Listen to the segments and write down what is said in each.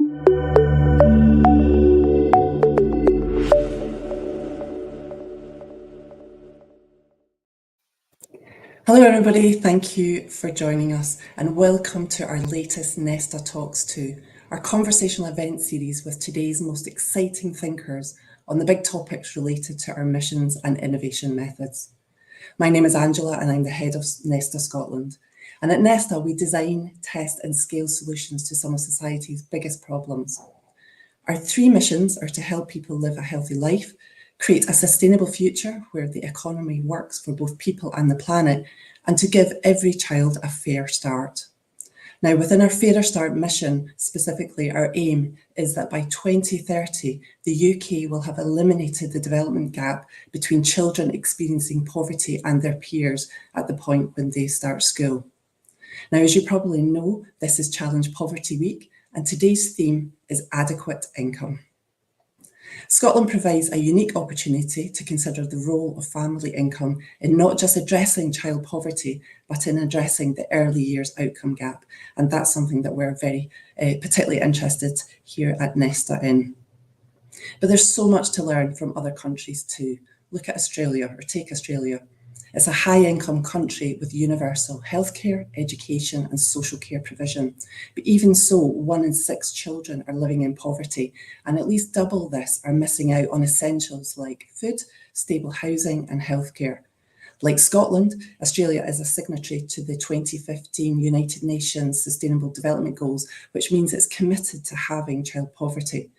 Hello everybody, thank you for joining us and welcome to our latest Nesta Talks 2, our conversational event series with today's most exciting thinkers on the big topics related to our missions and innovation methods. My name is Angela and I'm the head of Nesta Scotland. And at Nesta we design, test and scale solutions to some of society's biggest problems. Our three missions are to help people live a healthy life, create a sustainable future where the economy works for both people and the planet, and to give every child a fair start. Now, within our Fairer Start mission, specifically, our aim is that by 2030, the UK will have eliminated the development gap between children experiencing poverty and their peers at the point when they start school. Now, as you probably know, this is Challenge Poverty Week, and today's theme is adequate income. Scotland provides a unique opportunity to consider the role of family income in not just addressing child poverty, but in addressing the early years outcome gap. And that's something that we're very particularly interested here at Nesta in. But there's so much to learn from other countries too. Look at Australia, or take Australia. It's a high-income country with universal healthcare, education and social care provision. But even so, 1 in 6 children are living in poverty, and at least double this are missing out on essentials like food, stable housing and healthcare. Like Scotland, Australia is a signatory to the 2015 United Nations Sustainable Development Goals, which means it's committed to halving child poverty.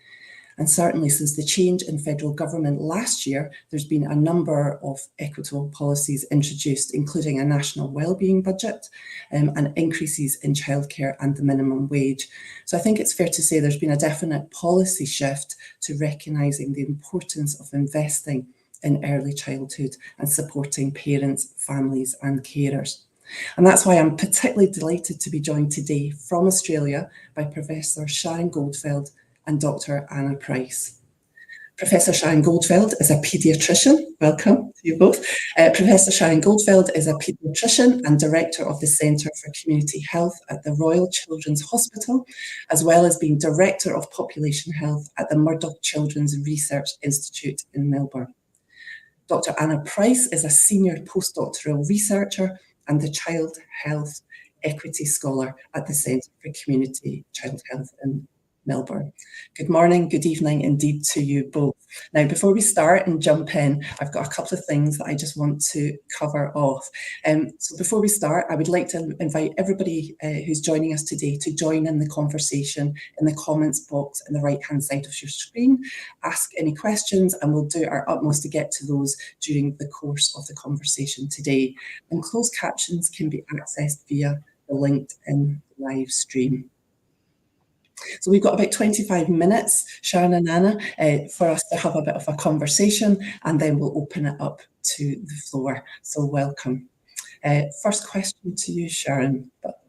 And certainly since the change in federal government last year, there's been a number of equitable policies introduced, including a national wellbeing budget and increases in childcare and the minimum wage. So I think it's fair to say there's been a definite policy shift to recognising the importance of investing in early childhood and supporting parents, families and carers. And that's why I'm particularly delighted to be joined today from Australia by Professor Sharon Goldfeld and Dr. Anna Price. Professor Sharon Goldfeld is a paediatrician. Welcome to you both. Professor Sharon Goldfeld is a paediatrician and director of the Centre for Community Health at the Royal Children's Hospital, as well as being director of population health at the Murdoch Children's Research Institute in Melbourne. Dr. Anna Price is a senior postdoctoral researcher and the Child Health Equity Scholar at the Centre for Community Child Health in Melbourne. Good morning, good evening indeed to you both. Now, before we start and jump in, I've got a couple of things that I just want to cover off. So before we start, I would like to invite everybody who's joining us today to join in the conversation in the comments box on the right-hand side of your screen. Ask any questions and we'll do our utmost to get to those during the course of the conversation today. And closed captions can be accessed via the LinkedIn live stream. So we've got about 25 minutes, Sharon and Anna, for us to have a bit of a conversation, and then we'll open it up to the floor. So welcome. First question to you, Sharon, but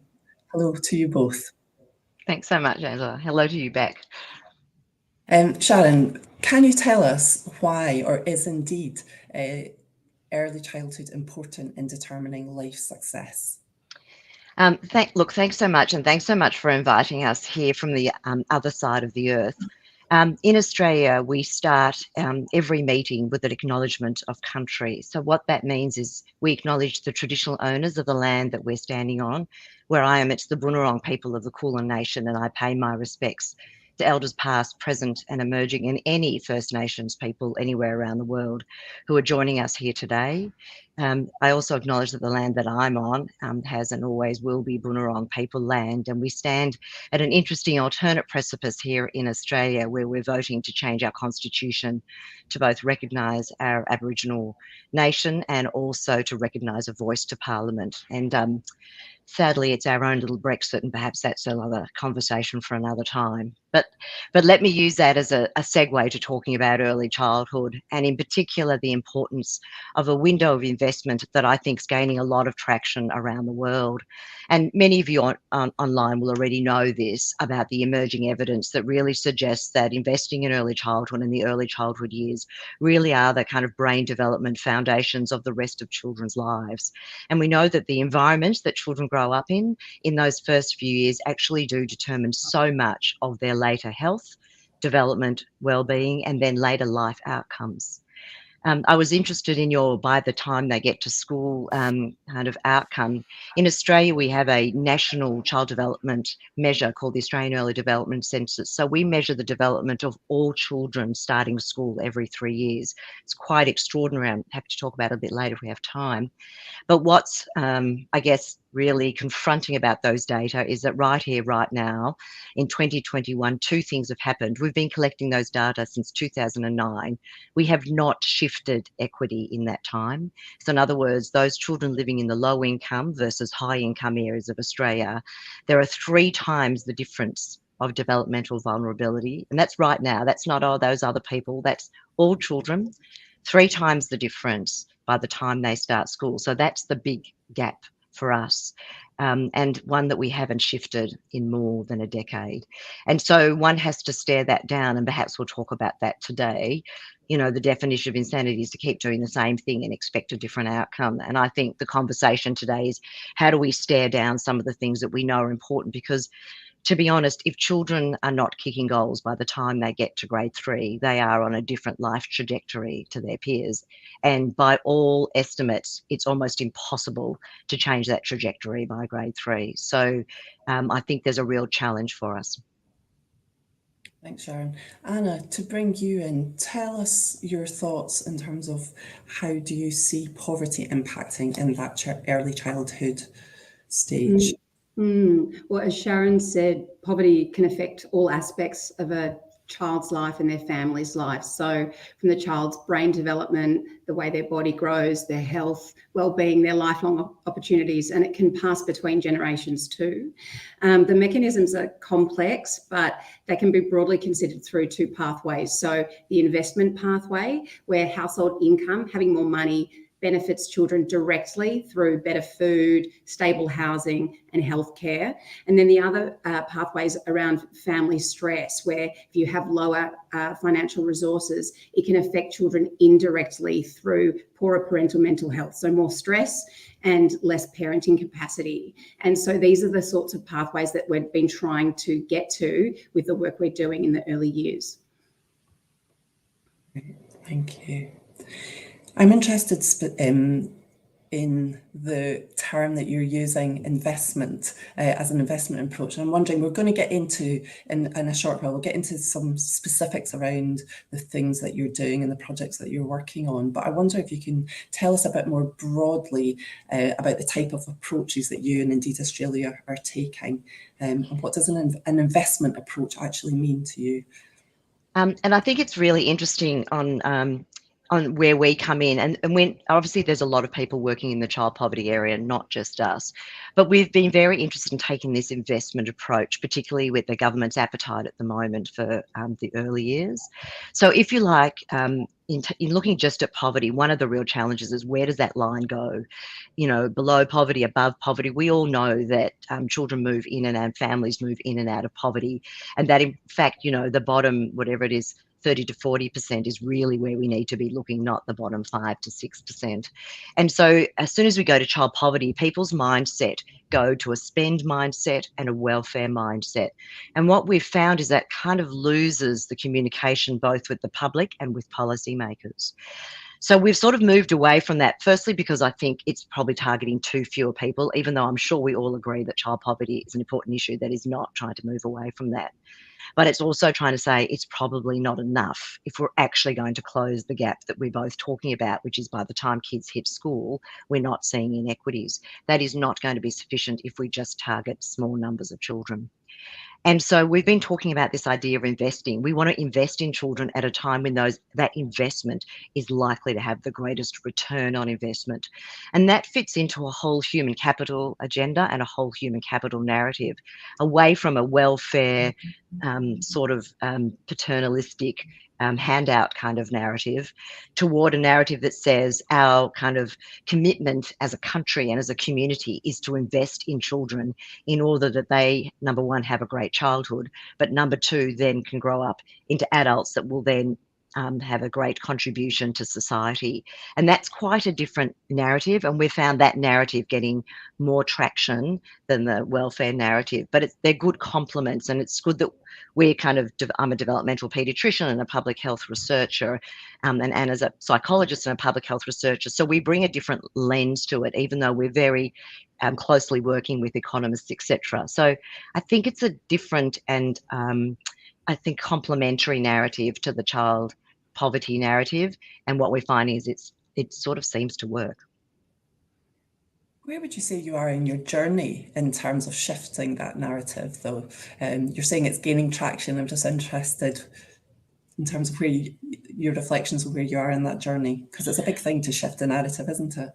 hello to you both. Thanks so much, Angela. Hello to you back. Sharon, can you tell us why, or is indeed early childhood important in determining life success? Thanks so much, and thanks so much for inviting us here from the other side of the earth. In Australia, we start every meeting with an acknowledgement of country. So what that means is we acknowledge the traditional owners of the land that we're standing on. Where I am, it's the Boonwurrung people of the Kulin Nation, and I pay my respects to elders past, present and emerging, and any First Nations people anywhere around the world who are joining us here today. I also acknowledge that the land that I'm on has and always will be Boonwurrung people land, and we stand at an interesting alternate precipice here in Australia where we're voting to change our constitution to both recognise our Aboriginal nation and also to recognise a voice to Parliament. And sadly, it's our own little Brexit, and perhaps that's another conversation for another time. But let me use that as a segue to talking about early childhood, and in particular the importance of a window of investment that I think is gaining a lot of traction around the world. And many of you online will already know this about the emerging evidence that really suggests that investing in early childhood and the early childhood years really are the kind of brain development foundations of the rest of children's lives. And we know that the environment that children grow up in those first few years actually do determine so much of their later health, development, well-being, and then later life outcomes. I was interested in your by the time they get to school kind of outcome. In Australia, we have a national child development measure called the Australian Early Development Census. So we measure the development of all children starting school every 3 years. It's quite extraordinary. I'm happy to talk about it a bit later if we have time. But what's, I guess, really confronting about those data is that right here, right now, in 2021, two things have happened. We've been collecting those data since 2009. We have not shifted equity in that time. So in other words, those children living in the low income versus high income areas of Australia, there are 3 times the difference of developmental vulnerability. And that's right now. That's not, oh, those other people. That's all children. 3 times the difference by the time they start school. So that's the big gap for us, and one that we haven't shifted in more than a decade. And so one has to stare that down, and perhaps we'll talk about that today. You know, the definition of insanity is to keep doing the same thing and expect a different outcome. And I think the conversation today is how do we stare down some of the things that we know are important? Because to be honest, if children are not kicking goals by the time they get to grade 3, they are on a different life trajectory to their peers. And by all estimates, it's almost impossible to change that trajectory by grade 3. So I think there's a real challenge for us. Thanks, Sharon. Anna, to bring you in, tell us your thoughts in terms of how do you see poverty impacting in that early childhood stage? Well, as Sharon said, poverty can affect all aspects of a child's life and their family's life. So from the child's brain development, the way their body grows, their health, well-being, their lifelong opportunities, and it can pass between generations too. The mechanisms are complex, but they can be broadly considered through 2 pathways. So the investment pathway, where household income, having more money, benefits children directly through better food, stable housing and healthcare. And then the other pathways around family stress, where if you have lower financial resources, it can affect children indirectly through poorer parental mental health. So more stress and less parenting capacity. And so these are the sorts of pathways that we've been trying to get to with the work we're doing in the early years. Thank you. I'm interested in the term that you're using, investment, as an investment approach. And I'm wondering, we're going to get into, in a short while, we'll get into some specifics around the things that you're doing and the projects that you're working on. But I wonder if you can tell us a bit more broadly about the type of approaches that you and indeed Australia are taking, and what does an investment approach actually mean to you? And I think it's really interesting on where we come in. And when obviously there's a lot of people working in the child poverty area, not just us, but we've been very interested in taking this investment approach, particularly with the government's appetite at the moment for the early years. So if you like, in looking just at poverty, one of the real challenges is where does that line go? You know, below poverty, above poverty. We all know that children move in and out, families move in and out of poverty. And that in fact, you know, the bottom, whatever it is, 30 to 40% is really where we need to be looking, not the bottom 5 to 6%. And so as soon as we go to child poverty, people's mindset go to a spend mindset and a welfare mindset. And what we've found is that kind of loses the communication both with the public and with policymakers. So we've sort of moved away from that, firstly, because I think it's probably targeting too fewer people, even though I'm sure we all agree that child poverty is an important issue that is not trying to move away from that. But it's also trying to say it's probably not enough if we're actually going to close the gap that we're both talking about, which is by the time kids hit school, we're not seeing inequities. That is not going to be sufficient if we just target small numbers of children. And so we've been talking about this idea of investing. We want to invest in children at a time when that investment is likely to have the greatest return on investment. And that fits into a whole human capital agenda and a whole human capital narrative, away from a welfare sort of paternalistic handout kind of narrative, toward a narrative that says our kind of commitment as a country and as a community is to invest in children in order that they, number one, have a great childhood, but number two, then can grow up into adults that will then have a great contribution to society. And that's quite a different narrative. And we've found that narrative getting more traction than the welfare narrative. But they're good complements, and it's good that we're I'm a developmental paediatrician and a public health researcher, and Anna's a psychologist and a public health researcher. So we bring a different lens to it, even though we're very closely working with economists, etc. So I think it's a different and I think complementary narrative to the child poverty narrative. And what we're finding is it sort of seems to work. Where would you say you are in your journey in terms of shifting that narrative, though? You're saying it's gaining traction. I'm just interested in terms of where your reflections of where you are in that journey, because it's a big thing to shift the narrative, isn't it?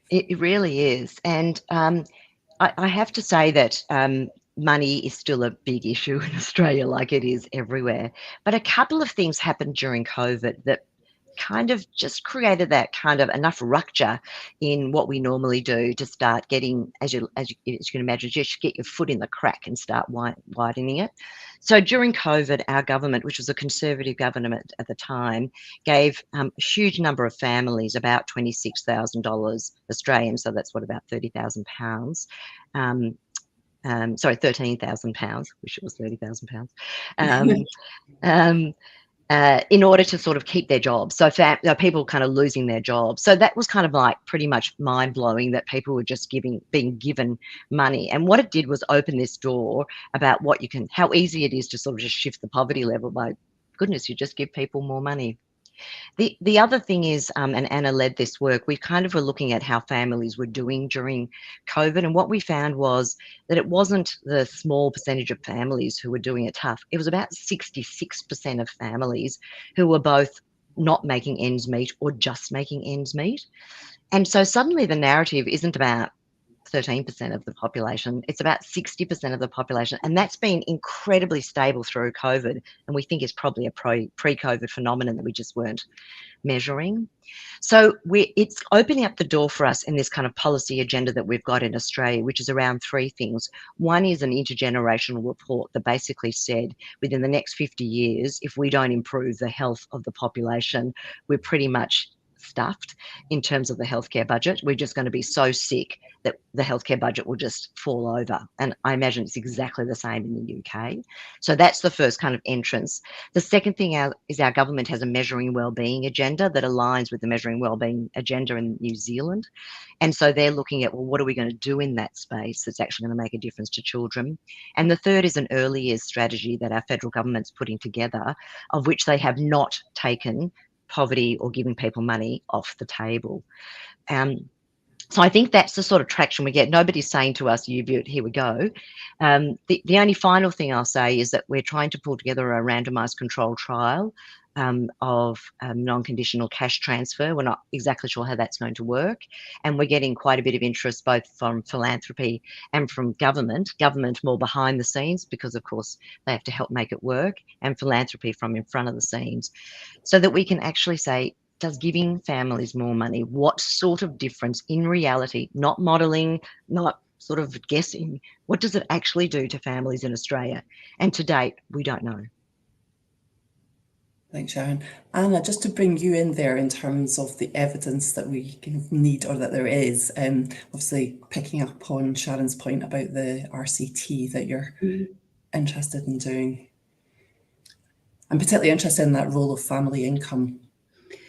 It really is. And I have to say that money is still a big issue in Australia, like it is everywhere. But a couple of things happened during COVID that kind of just created that kind of enough rupture in what we normally do to start getting, as you can imagine, just get your foot in the crack and start widening it. So during COVID, our government, which was a Conservative government at the time, gave a huge number of families about $26,000 Australian, so that's what, about £30,000. Sorry, £13,000. Wish it was £30,000. In order to sort of keep their jobs. So people kind of losing their jobs. So that was kind of like pretty much mind-blowing that people were just being given money. And what it did was open this door about how easy it is to sort of just shift the poverty level by, goodness, you just give people more money. The other thing is, and Anna led this work, we kind of were looking at how families were doing during COVID. And what we found was that it wasn't the small percentage of families who were doing it tough. It was about 66% of families who were both not making ends meet or just making ends meet. And so suddenly the narrative isn't about 13% of the population, it's about 60% of the population. And that's been incredibly stable through COVID. And we think it's probably a pre-COVID phenomenon that we just weren't measuring. So it's opening up the door for us in this kind of policy agenda that we've got in Australia, which is around three things. One is an intergenerational report that basically said within the next 50 years, if we don't improve the health of the population, we're pretty much stuffed in terms of the healthcare budget. We're just going to be so sick that the healthcare budget will just fall over. And I imagine it's exactly the same in the UK. So that's the first kind of entrance. The second thing is our government has a measuring wellbeing agenda that aligns with the measuring wellbeing agenda in New Zealand. And so they're looking at, well, what are we going to do in that space that's actually going to make a difference to children? And the third is an early years strategy that our federal government's putting together, of which they have not taken poverty or giving people money off the table. So I think that's the sort of traction we get. Nobody's saying to us, here we go. The only final thing I'll say is that we're trying to pull together a randomised control trial of non-conditional cash transfer. We're not exactly sure how that's going to work. And we're getting quite a bit of interest both from philanthropy and from government more behind the scenes, because of course they have to help make it work, and philanthropy from in front of the scenes, so that we can actually say, does giving families more money, what sort of difference in reality, not modelling, not sort of guessing, what does it actually do to families in Australia? And to date, we don't know. Thanks, Sharon. Anna, just to bring you in there in terms of the evidence that we kind of need, or that there is, obviously picking up on Sharon's point about the RCT that you're interested in doing. I'm particularly interested in that role of family income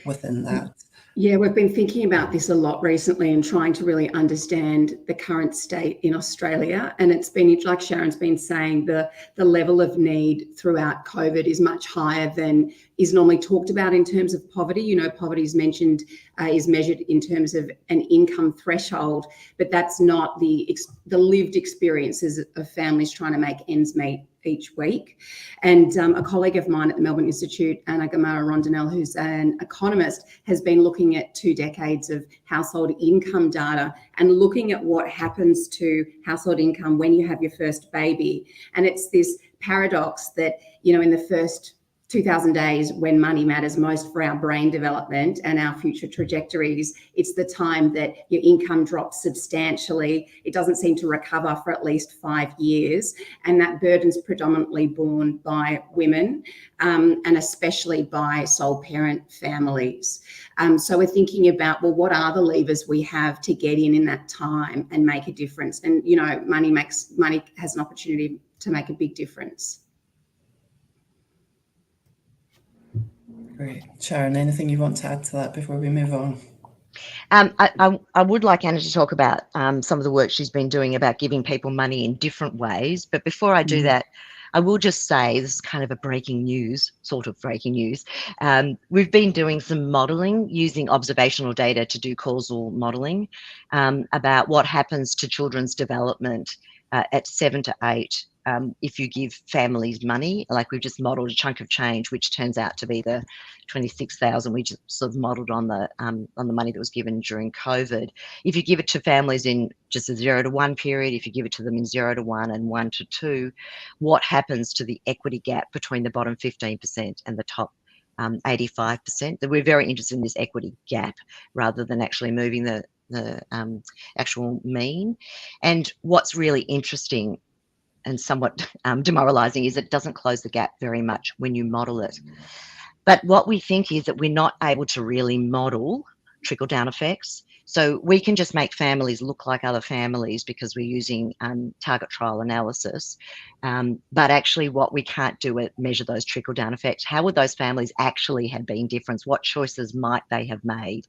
within that. Yeah, we've been thinking about this a lot recently and trying to really understand the current state in Australia. And it's been, like Sharon's been saying, the level of need throughout COVID is much higher than is normally talked about in terms of poverty. You know, poverty is mentioned, is measured in terms of an income threshold, but that's not the lived experiences of families trying to make ends meet each week. And a colleague of mine at the Melbourne Institute, Anna Gamara-Rondinell, who's an economist, has been looking at 2 decades of household income data and looking at what happens to household income when you have your first baby. And it's this paradox that, you know, in the first 2000 days when money matters most for our brain development and our future trajectories. It's the time that your income drops substantially. It doesn't seem to recover for at least 5 years. And that burden's predominantly borne by women, and especially by sole parent families. So we're thinking about, well, what are the levers we have to get in that time and make a difference? And, you know, money has an opportunity to make a big difference. Great. Sharon, anything you want to add to that before we move on? I would like Anna to talk about some of the work she's been doing about giving people money in different ways. But before I do that, I will just say, this is kind of a breaking news, sort of breaking news. We've been doing some modelling using observational data to do causal modelling about what happens to children's development at 7 to 8 if you give families money. Like, we've just modelled a chunk of change, which turns out to be the 26,000 we just sort of modelled on the money that was given during COVID. If you give it to families in just a 0 to 1 period, if you give it to them in 0 to 1 and 1 to 2, what happens to the equity gap between the bottom 15% and the top 85%? That we're very interested in this equity gap rather than actually moving the actual mean. And what's really interesting and somewhat demoralising is it doesn't close the gap very much when you model it. But what we think is that we're not able to really model trickle-down effects. So we can just make families look like other families because we're using target trial analysis. But actually what we can't do is measure those trickle-down effects. How would those families actually have been different? What choices might they have made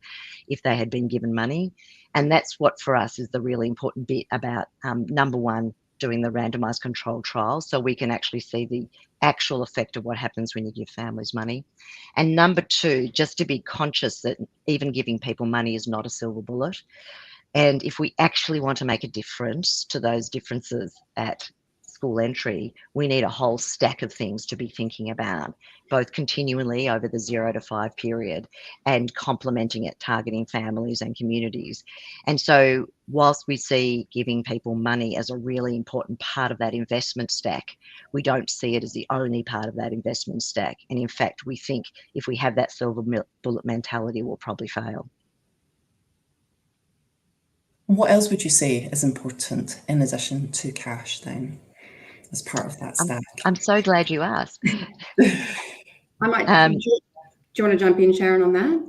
if they had been given money? And that's what for us is the really important bit about, number one, doing the randomised controlled trials, so we can actually see the actual effect of what happens when you give families money. And number two, just to be conscious that even giving people money is not a silver bullet. And if we actually want to make a difference to those differences at school entry, we need a whole stack of things to be thinking about, both continually over the 0 to 5 period and complementing it, targeting families and communities. And so whilst we see giving people money as a really important part of that investment stack, we don't see it as the only part of that investment stack. And in fact, we think if we have that silver bullet mentality, we'll probably fail. What else would you say is important in addition to cash then, as part of that stack? I'm so glad you asked. I might. Do you want to jump in, Sharon, on that?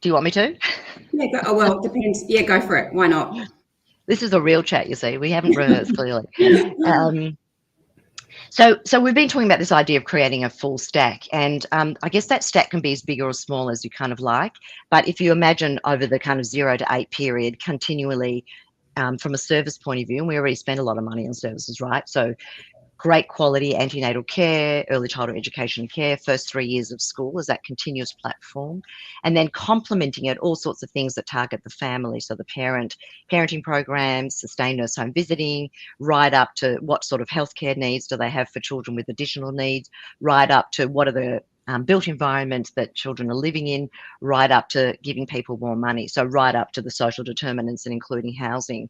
Do you want me to? Yeah. Go, oh, well, it depends. Yeah, go for it. Why not? This is a real chat, you see. We haven't rehearsed clearly. So we've been talking about this idea of creating a full stack, and I guess that stack can be as big or as small as you kind of like. But if you imagine over the kind of 0 to 8 period, continually from a service point of view, and we already spend a lot of money on services, right? So great quality antenatal care, early childhood education and care, first 3 years of school as that continuous platform, and then complementing it, all sorts of things that target the family. So the parenting programs, sustained nurse home visiting, right up to what sort of healthcare needs do they have for children with additional needs, right up to what are the built environments that children are living in, right up to giving people more money. So right up to the social determinants and including housing.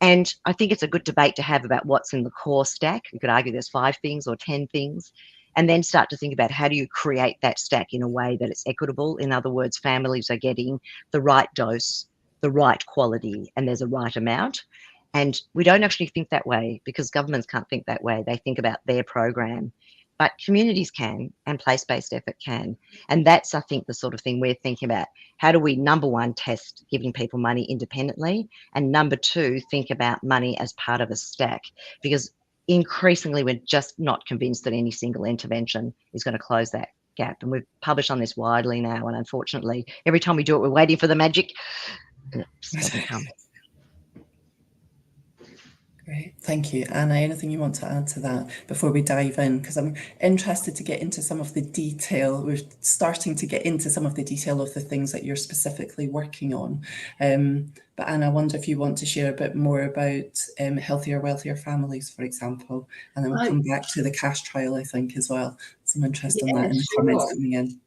And I think it's a good debate to have about what's in the core stack. You could argue there's 5 things or 10 things, and then start to think about how do you create that stack in a way that it's equitable. In other words, families are getting the right dose, the right quality, and there's a right amount. And we don't actually think that way because governments can't think that way. They think about their program. But communities can, and place-based effort can. And that's, I think, the sort of thing we're thinking about. How do we, number one, test giving people money independently? And number two, think about money as part of a stack. Because increasingly, we're just not convinced that any single intervention is going to close that gap. And we've published on this widely now. And unfortunately, every time we do it, we're waiting for the magic. And it just doesn't come. Great, thank you. Anna, anything you want to add to that before we dive in? Because I'm interested to get into some of the detail. We're starting to get into some of the detail of the things that you're specifically working on. But Anna, I wonder if you want to share a bit more about healthier, wealthier families, for example, and then we'll come back to the cash trial, I think, as well. Some interest in that in the comments coming in.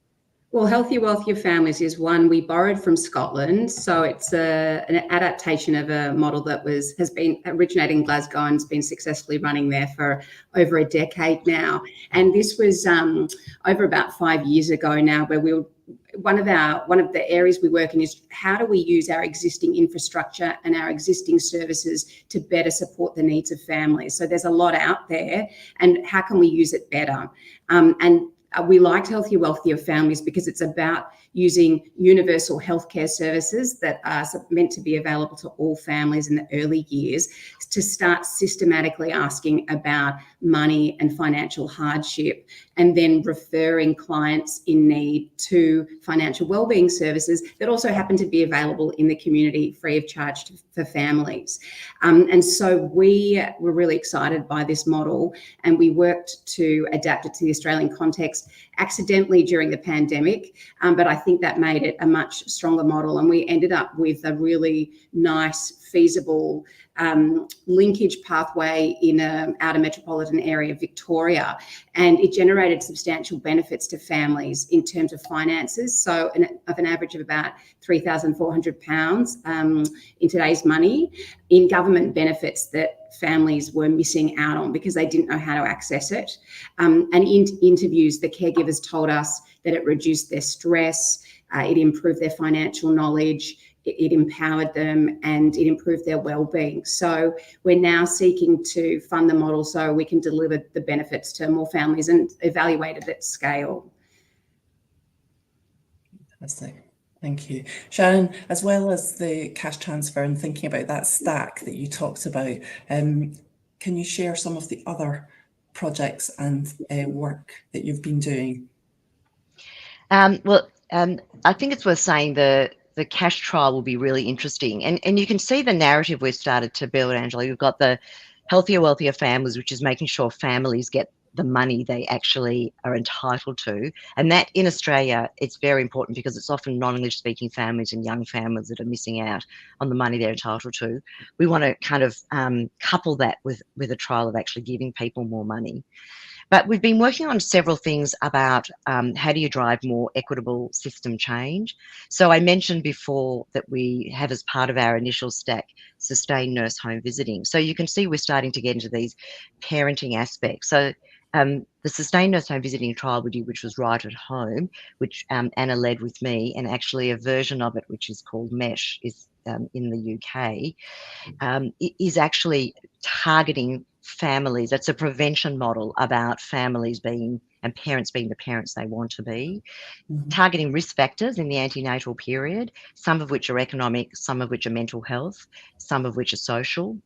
Well, Healthier, Wealthier Families is one we borrowed from Scotland. So it's an adaptation of a model that has been originating in Glasgow and has been successfully running there for over a decade now. And this was over about 5 years ago now, where one of the areas we work in is how do we use our existing infrastructure and our existing services to better support the needs of families. So there's a lot out there, and how can we use it better? We liked Healthier, Wealthier Families because it's about using universal healthcare services that are meant to be available to all families in the early years to start systematically asking about money and financial hardship, and then referring clients in need to financial wellbeing services that also happen to be available in the community free of charge for families. And so we were really excited by this model, and we worked to adapt it to the Australian context accidentally during the pandemic, but I think that made it a much stronger model, and we ended up with a really nice, feasible linkage pathway in an outer metropolitan area of Victoria, and it generated substantial benefits to families in terms of finances. So of an average of about £3,400 in today's money in government benefits that families were missing out on because they didn't know how to access it. And in interviews, the caregivers told us that it reduced their stress, it improved their financial knowledge, it empowered them, and it improved their well-being. So we're now seeking to fund the model so we can deliver the benefits to more families and evaluate it at scale. Fantastic. Thank you. Sharon, as well as the cash transfer and thinking about that stack that you talked about, can you share some of the other projects and work that you've been doing? I think it's worth saying the cash trial will be really interesting. And you can see the narrative we've started to build, Angela. You've got the Healthier, Wealthier Families, which is making sure families get the money they actually are entitled to. And that in Australia, it's very important because it's often non-English speaking families and young families that are missing out on the money they're entitled to. We want to kind of couple that with a trial of actually giving people more money. But we've been working on several things about how do you drive more equitable system change. So I mentioned before that we have as part of our initial stack sustained nurse home visiting. So you can see we're starting to get into these parenting aspects. So the sustained nurse home visiting trial we did, which was Right at Home, which Anna led with me, and actually a version of it which is called Mesh is in the UK, is actually targeting families. It's a prevention model about families being and parents being the parents they want to be, targeting risk factors in the antenatal period, some of which are economic, some of which are mental health, some of which are social,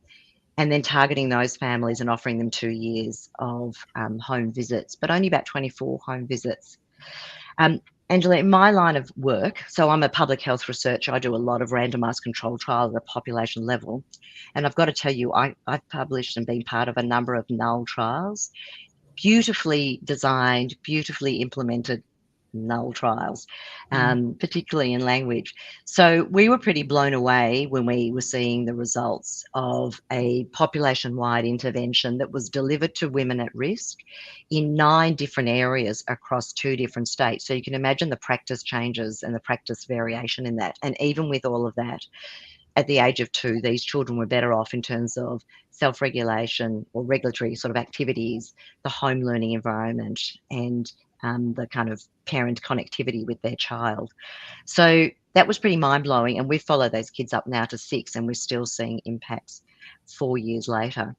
and then targeting those families and offering them 2 years of home visits, but only about 24 home visits. Angela, in my line of work, so I'm a public health researcher, I do a lot of randomised control trials at a population level. And I've got to tell you, I've published and been part of a number of null trials, beautifully designed, beautifully implemented null trials, particularly in language. So we were pretty blown away when we were seeing the results of a population-wide intervention that was delivered to women at risk in 9 different areas across 2 different states. So you can imagine the practice changes and the practice variation in that. And even with all of that, at the age of 2, these children were better off in terms of self-regulation or regulatory sort of activities, the home learning environment, and the kind of parent connectivity with their child. So that was pretty mind-blowing, and we follow those kids up now to 6, and we're still seeing impacts 4 years later.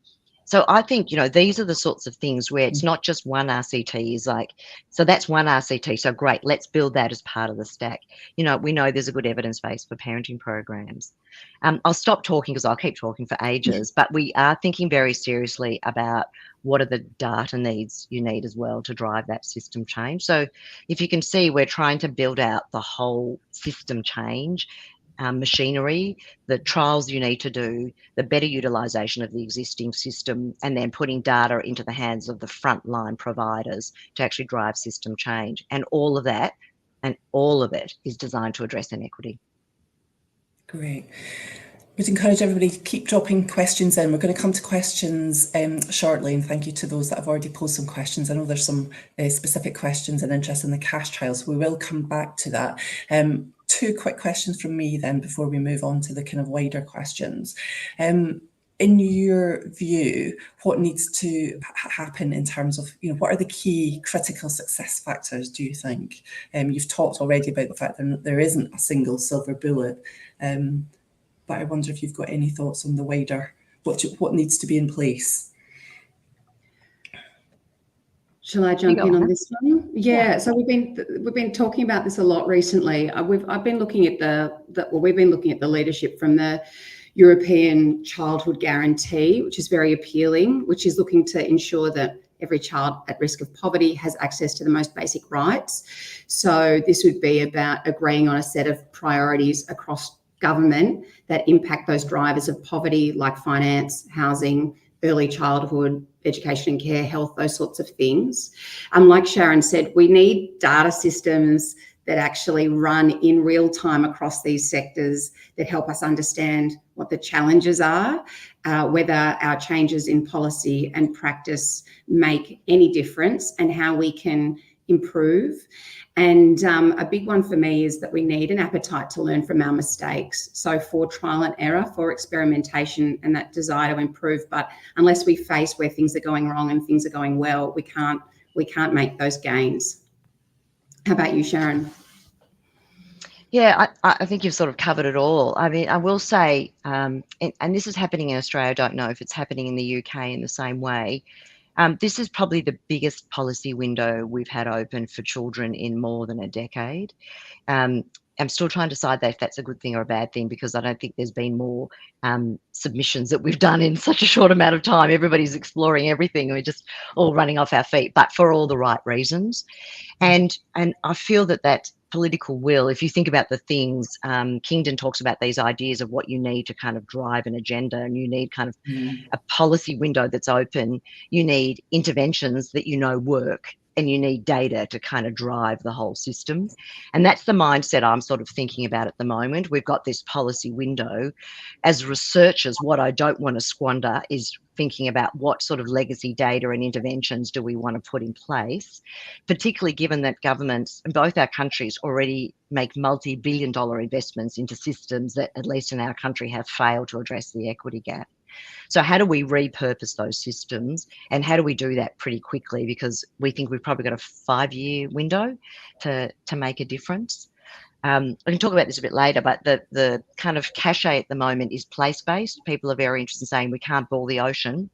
So I think, you know, these are the sorts of things where it's not just one RCT is like, so that's one RCT, so great, let's build that as part of the stack. You know, we know there's a good evidence base for parenting programs. I'll stop talking because I'll keep talking for ages, but we are thinking very seriously about what are the data needs you need as well to drive that system change. So if you can see, we're trying to build out the whole system change, machinery, the trials you need to do, the better utilisation of the existing system, and then putting data into the hands of the frontline providers to actually drive system change. And all of that, and all of it is designed to address inequity. Great. We'd encourage everybody to keep dropping questions in. We're going to come to questions shortly, and thank you to those that have already posed some questions. I know there's some specific questions and interest in the cash trial, so we will come back to that. Two quick questions from me then before we move on to the kind of wider questions. In your view, what needs to happen in terms of, what are the key critical success factors, do you think? You've talked already about the fact that there isn't a single silver bullet, but I wonder if you've got any thoughts on the wider, what needs to be in place? Shall I jump in on this one? Yeah. So we've been talking about this a lot recently. I've been looking at we've been looking at the leadership from the European Childhood Guarantee, which is very appealing, which is looking to ensure that every child at risk of poverty has access to the most basic rights. So this would be about agreeing on a set of priorities across government that impact those drivers of poverty, like finance, housing, early childhood, education and care, health, those sorts of things. Like Sharon said, we need data systems that actually run in real time across these sectors that help us understand what the challenges are, whether our changes in policy and practice make any difference, and how we can improve. And a big one for me is that we need an appetite to learn from our mistakes. So for trial and error, for experimentation, and that desire to improve. But unless we face where things are going wrong and things are going well, we can't make those gains. How about you, Sharon? Yeah, I think you've sort of covered it all. I mean, I will say, and this is happening in Australia, I don't know if it's happening in the UK in the same way. This is probably the biggest policy window we've had open for children in more than a decade. I'm still trying to decide if that's a good thing or a bad thing, because I don't think there's been more submissions that we've done in such a short amount of time. Everybody's exploring everything, and we're just all running off our feet, but for all the right reasons. And I feel that political will, if you think about the things, Kingdon talks about these ideas of what you need to kind of drive an agenda, and you need kind of a policy window that's open. You need interventions that work, and you need data to kind of drive the whole system. And that's the mindset I'm sort of thinking about at the moment. We've got this policy window. As researchers, what I don't want to squander is thinking about what sort of legacy data and interventions do we want to put in place, particularly given that governments in both our countries already make multi-billion-dollar investments into systems that, at least in our country, have failed to address the equity gap. So how do we repurpose those systems, and how do we do that pretty quickly? Because we think we've probably got a 5-year window to make a difference. I can talk about this a bit later, but the kind of cachet at the moment is place-based. People are very interested in saying we can't boil the ocean.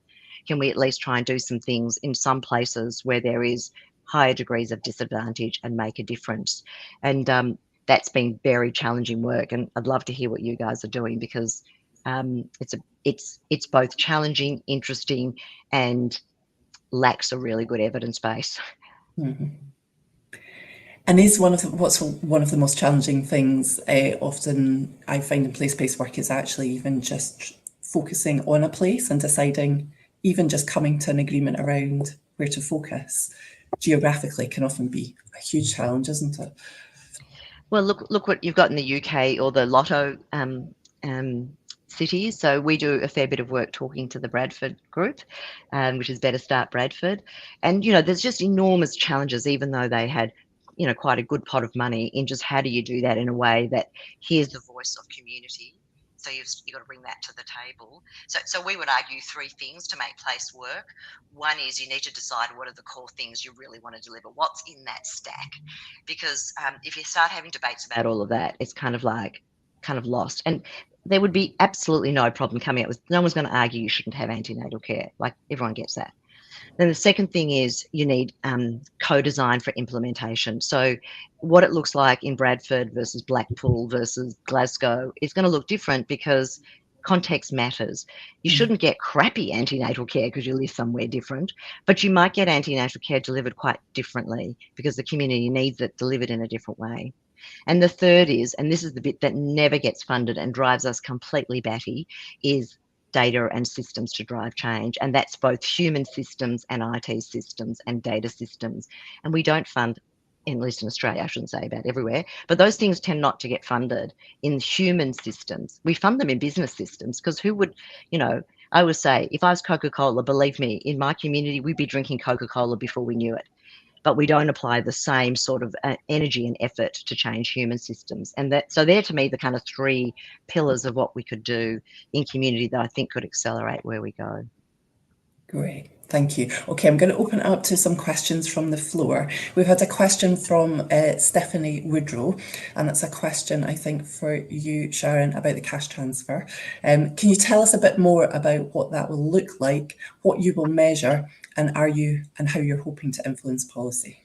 Can we at least try and do some things in some places where there is higher degrees of disadvantage and make a difference? And that's been very challenging work, and I'd love to hear what you guys are doing, because it's both challenging, interesting, and lacks a really good evidence base. Mm-hmm. And is what's one of the most challenging things often I find in place-based work is actually even just focusing on a place and deciding, even just coming to an agreement around where to focus geographically can often be a huge challenge, isn't it? Well, look what you've got in the UK, or the Lotto cities. So we do a fair bit of work talking to the Bradford group, which is Better Start Bradford. And, there's just enormous challenges, even though they had, quite a good pot of money, in just how do you do that in a way that hears the voice of community. So you've got to bring that to the table. So we would argue 3 things to make place work. One is you need to decide what are the core things you really want to deliver. What's in that stack? Because if you start having debates about all of that, it's kind of lost. And there would be absolutely no problem coming up with, no one's going to argue you shouldn't have antenatal care. Like, everyone gets that. Then the second thing is you need co-design for implementation. So what it looks like in Bradford versus Blackpool versus Glasgow is going to look different, because context matters. You shouldn't get crappy antenatal care because you live somewhere different, but you might get antenatal care delivered quite differently because the community needs it delivered in a different way. And the third is, and this is the bit that never gets funded and drives us completely batty, is data and systems to drive change. And that's both human systems and IT systems and data systems. And we don't fund at least in Australia, I shouldn't say about everywhere, but those things tend not to get funded in human systems. We fund them in business systems because who would, I would say if I was Coca-Cola, believe me, in my community, we'd be drinking Coca-Cola before we knew it. But we don't apply the same sort of energy and effort to change human systems. And so they're, to me, the kind of 3 pillars of what we could do in community that I think could accelerate where we go. Great, thank you. Okay, I'm going to open it up to some questions from the floor. We've had a question from Stephanie Woodrow, and it's a question, I think, for you, Sharon, about the cash transfer. Can you tell us a bit more about what that will look like, what you will measure, and how you're hoping to influence policy?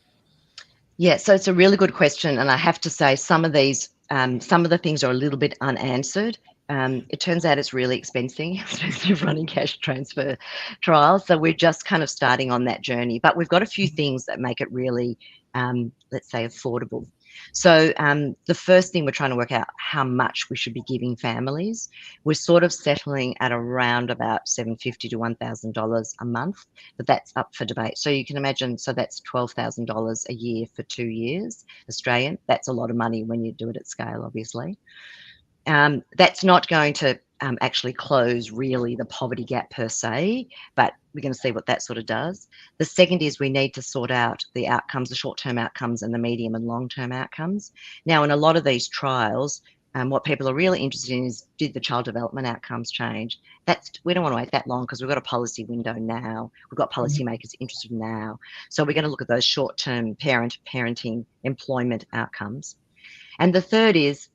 Yeah, so it's a really good question, and I have to say some of the things are a little bit unanswered. It turns out it's really expensive running cash transfer trials. So we're just kind of starting on that journey, but we've got a few things that make it really, let's say, affordable. So the first thing we're trying to work out how much we should be giving families. We're sort of settling at around about $750 to $1,000 a month, but that's up for debate. So you can imagine, so that's $12,000 a year for 2 years, Australian. That's a lot of money when you do it at scale, obviously. That's not going to actually close really the poverty gap per se, but we're going to see what that sort of does. The second is we need to sort out the outcomes, the short-term outcomes and the medium and long-term outcomes. Now, in a lot of these trials, what people are really interested in is, did the child development outcomes change? We don't want to wait that long because we've got a policy window now. We've got policymakers interested now. So we're going to look at those short-term parenting, employment outcomes. And the third is,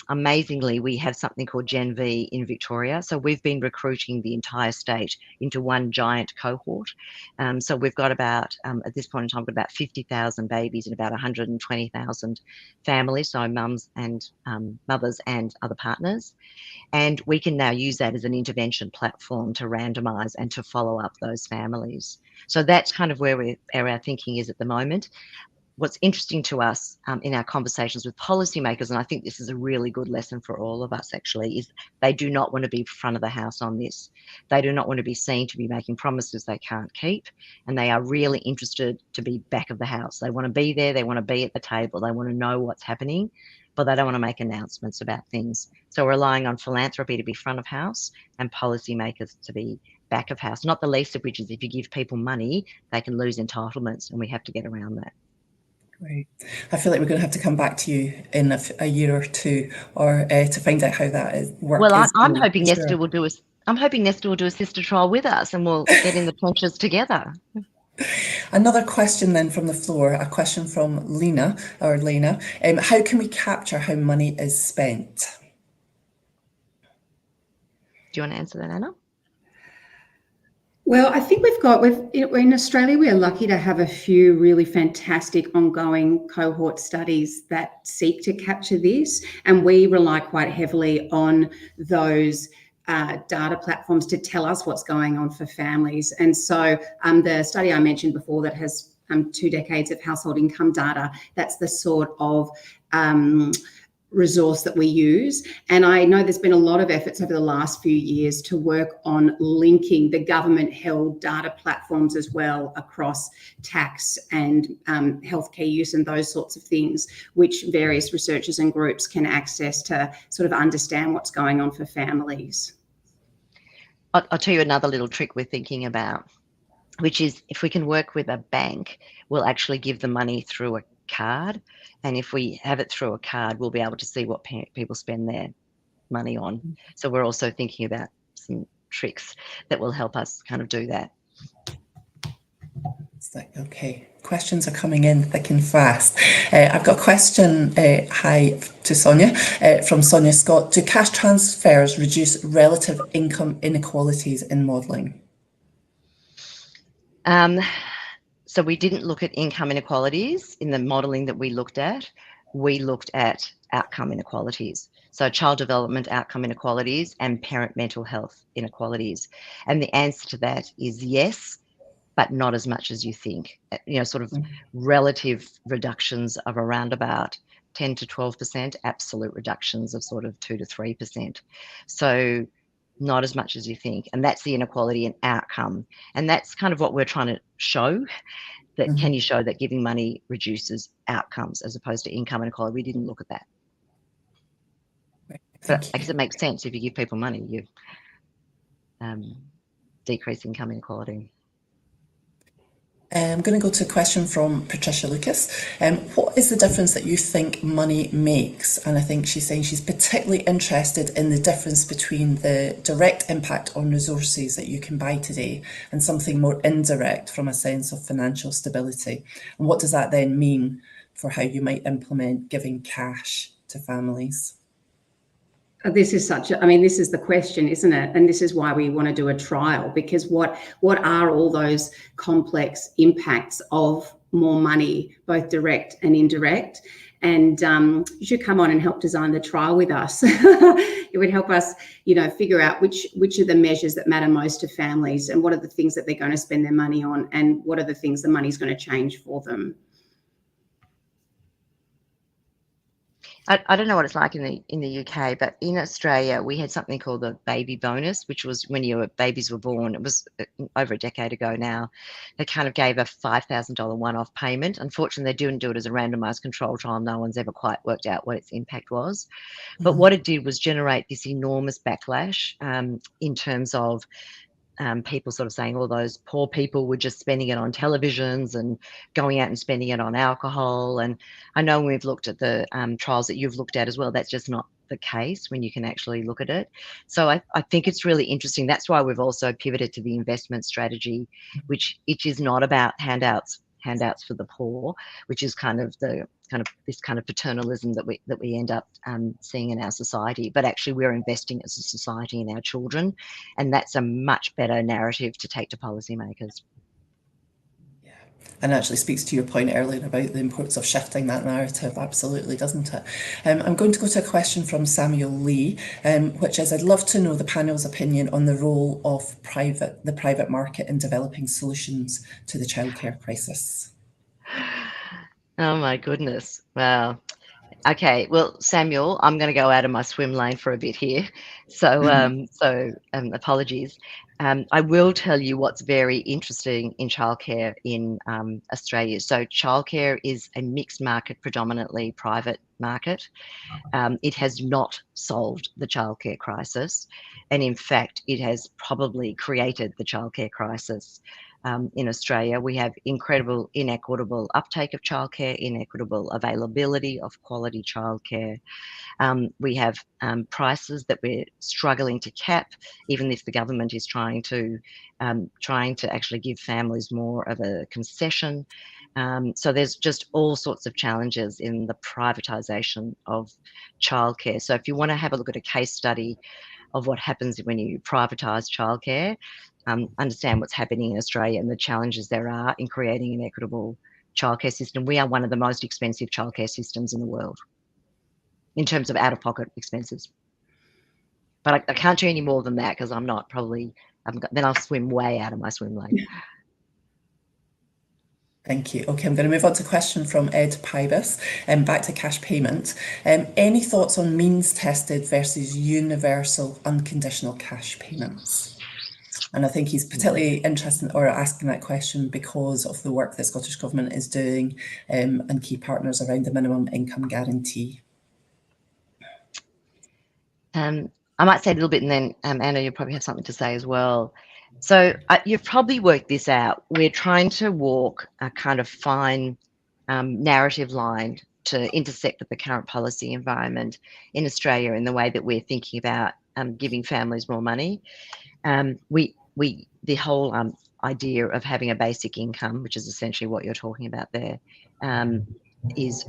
amazingly, we have something called Gen V in Victoria. So we've been recruiting the entire state into one giant cohort. So we've got about, at this point in time, we've got about 50,000 babies and about 120,000 families, so mums and mothers and other partners. And we can now use that as an intervention platform to randomise and to follow up those families. So that's kind of where our thinking is at the moment. What's interesting to us in our conversations with policymakers, and I think this is a really good lesson for all of us actually, is they do not want to be front of the house on this. They do not want to be seen to be making promises they can't keep, and they are really interested to be back of the house. They want to be there, they want to be at the table, they want to know what's happening, but they don't want to make announcements about things. So we're relying on philanthropy to be front of house and policymakers to be back of house, not the least of which is if you give people money, they can lose entitlements, and we have to get around that. Great. I feel like we're going to have to come back to you in a year or two, or to find out how that is working. Well, I'm hoping Nesta will do a sister trial with us, and we'll get in the trenches together. Another question then from the floor, a question from Lena. How can we capture how money is spent? Do you want to answer that, Anna? Well, I think in Australia, we are lucky to have a few really fantastic ongoing cohort studies that seek to capture this. And we rely quite heavily on those data platforms to tell us what's going on for families. And so the study I mentioned before that has 2 decades of household income data, that's the sort of resource that we use. And I know there's been a lot of efforts over the last few years to work on linking the government-held data platforms as well across tax and healthcare use and those sorts of things, which various researchers and groups can access to sort of understand what's going on for families. I'll tell you another little trick we're thinking about, which is if we can work with a bank, we'll actually give the money through a card. And if we have it through a card, we'll be able to see what people spend their money on. So we're also thinking about some tricks that will help us kind of do that. Okay, questions are coming in thick and fast. I've got a question, hi to Sonia, from Sonia Scott. Do cash transfers reduce relative income inequalities in modelling? So we didn't look at income inequalities in the modelling that we looked at. We looked at outcome inequalities. So child development outcome inequalities and parent mental health inequalities. And the answer to that is yes, but not as much as you think. Sort of relative reductions of around about 10 to 12%, absolute reductions of sort of 2 to 3%. So not as much as you think. And that's the inequality in outcome. And that's kind of what we're trying to show that can you show that giving money reduces outcomes as opposed to income inequality? We didn't look at that. But I guess it makes sense. If you give people money, you decrease income inequality. I'm going to go to a question from Patricia Lucas. What is the difference that you think money makes? And I think she's saying she's particularly interested in the difference between the direct impact on resources that you can buy today and something more indirect from a sense of financial stability. And what does that then mean for how you might implement giving cash to families? This is this is the question, isn't it? And this is why we want to do a trial, because what are all those complex impacts of more money, both direct and indirect? And you should come on and help design the trial with us. It would help us, figure out which are the measures that matter most to families, and what are the things that they're going to spend their money on, and what are the things the money's going to change for them. I don't know what it's like in the UK, but in Australia we had something called the baby bonus, which was when your babies were born. It was over a decade ago now. They kind of gave a $5,000 one-off payment. Unfortunately, they didn't do it as a randomised control trial. No one's ever quite worked out what its impact was. But what it did was generate this enormous backlash in terms of people sort of saying all those poor people were just spending it on televisions and going out and spending it on alcohol. And I know when we've looked at the trials that you've looked at as well, that's just not the case when you can actually look at it. So I think it's really interesting. That's why we've also pivoted to the investment strategy, which is not about handouts for the poor, which is kind of this kind of paternalism that we end up seeing in our society. But actually we're investing as a society in our children, and that's a much better narrative to take to policymakers. Yeah, and actually speaks to your point earlier about the importance of shifting that narrative, absolutely, doesn't it? I'm going to go to a question from Samuel Lee, which is, I'd love to know the panel's opinion on the role of the private market in developing solutions to the childcare crisis. Oh my goodness. Wow. Okay, well, Samuel, I'm going to go out of my swim lane for a bit here. So, apologies. I will tell you what's very interesting in childcare in Australia. So childcare is a mixed market, predominantly private market. It has not solved the childcare crisis. And in fact, it has probably created the childcare crisis. In Australia, we have incredible inequitable uptake of childcare, inequitable availability of quality childcare. We have prices that we're struggling to cap, even if the government is trying to actually give families more of a concession. So there's just all sorts of challenges in the privatisation of childcare. So if you want to have a look at a case study of what happens when you privatise childcare, understand what's happening in Australia and the challenges there are in creating an equitable childcare system. We are one of the most expensive childcare systems in the world in terms of out-of-pocket expenses. But I can't do any more than that because I'm not probably, then I'll swim way out of my swim lane. Thank you. Okay, I'm going to move on to a question from Ed Pybus, back to cash payment. Any thoughts on means tested versus universal unconditional cash payments? And I think he's particularly interested or asking that question because of the work that Scottish Government is doing and key partners around the minimum income guarantee. I might say a little bit, and then Anna, you'll probably have something to say as well. So you've probably worked this out. We're trying to walk a kind of fine narrative line to intersect with the current policy environment in Australia in the way that we're thinking about giving families more money. The whole idea of having a basic income, which is essentially what you're talking about there, is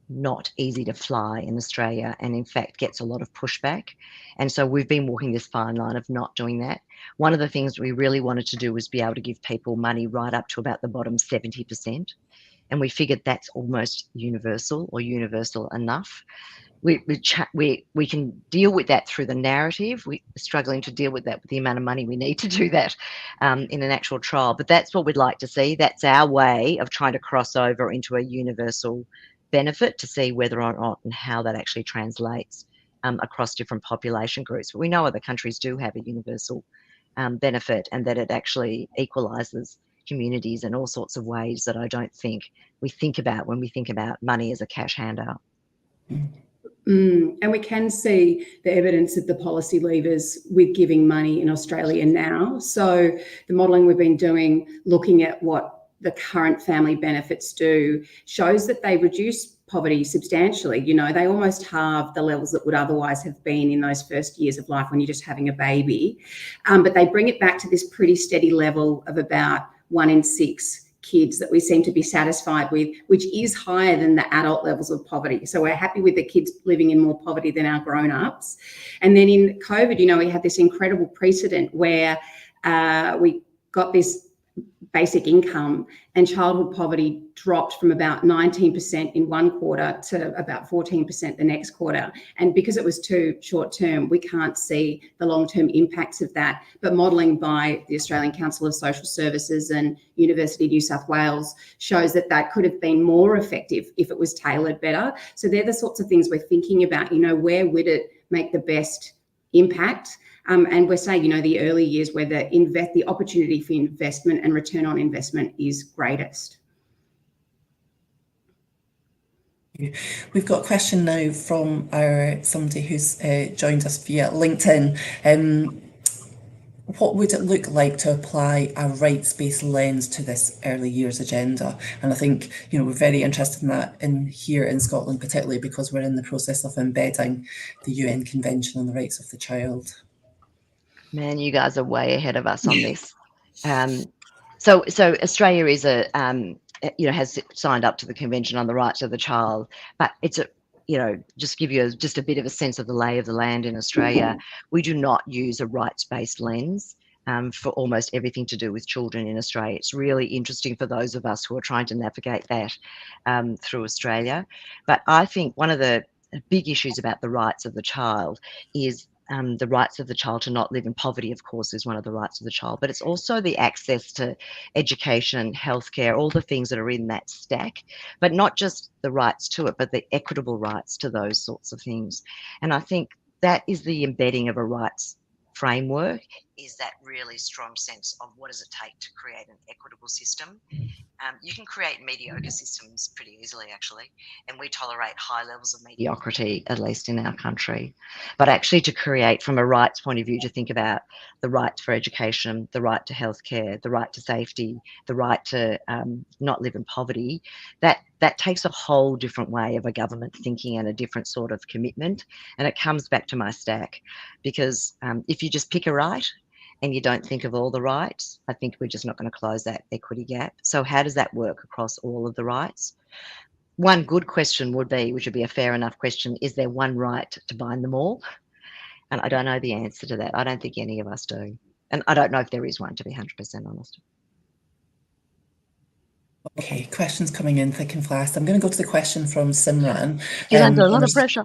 not easy to fly in Australia, and in fact gets a lot of pushback. And so we've been walking this fine line of not doing that. One of the things we really wanted to do was be able to give people money right up to about the bottom 70%. And we figured that's almost universal or universal enough. We can deal with that through the narrative. We're struggling to deal with that with the amount of money we need to do that in an actual trial. But that's what we'd like to see. That's our way of trying to cross over into a universal benefit to see whether or not and how that actually translates across different population groups. But we know other countries do have a universal benefit, and that it actually equalises communities in all sorts of ways that I don't think we think about when we think about money as a cash handout. And we can see the evidence of the policy levers with giving money in Australia now. So the modelling we've been doing, looking at what the current family benefits do, shows that they reduce poverty substantially. You know, they almost halve the levels that would otherwise have been in those first years of life when you're just having a baby. But they bring it back to this pretty steady level of about 1 in 6 kids that we seem to be satisfied with, which is higher than the adult levels of poverty. So we're happy with the kids living in more poverty than our grown-ups. And then in COVID, you know, we had this incredible precedent where we got this basic income and childhood poverty dropped from about 19% in one quarter to about 14% the next quarter. And because it was too short term, we can't see the long-term impacts of that. But modelling by the Australian Council of Social Services and University of New South Wales shows that that could have been more effective if it was tailored better. So they're the sorts of things we're thinking about, you know, where would it make the best impact? And we're saying, you know, the early years where the opportunity for investment and return on investment is greatest. We've got a question now from somebody who's joined us via LinkedIn. What would it look like to apply a rights-based lens to this early years agenda? And I think, you know, we're very interested in that here in Scotland, particularly because we're in the process of embedding the UN Convention on the Rights of the Child. Man, you guys are way ahead of us on this. So Australia is has signed up to the Convention on the Rights of the Child, but it's just give you just a bit of a sense of the lay of the land in Australia. We do not use a rights-based lens for almost everything to do with children in Australia. It's really interesting for those of us who are trying to navigate that through Australia. But I think one of the big issues about the rights of the child is the rights of the child to not live in poverty, of course, is one of the rights of the child, but it's also the access to education, healthcare, all the things that are in that stack, but not just the rights to it, but the equitable rights to those sorts of things. And I think that is the embedding of a rights framework, is that really strong sense of what does it take to create an equitable system. You can create mediocre systems pretty easily, actually, and we tolerate high levels of mediocrity, at least in our country. But actually to create, from a rights point of view, to think about the right for education, the right to healthcare, the right to safety, the right to not live in poverty, that takes a whole different way of a government thinking and a different sort of commitment. And it comes back to my stack, because if you just pick a right, and you don't think of all the rights, I think we're just not going to close that equity gap. So how does that work across all of the rights? One good question would be, which would be a fair enough question, is there one right to bind them all? And I don't know the answer to that. I don't think any of us do. And I don't know if there is one, to be 100% honest. Okay, questions coming in thick and fast. I'm going to go to the question from Simran. She's under a lot of pressure.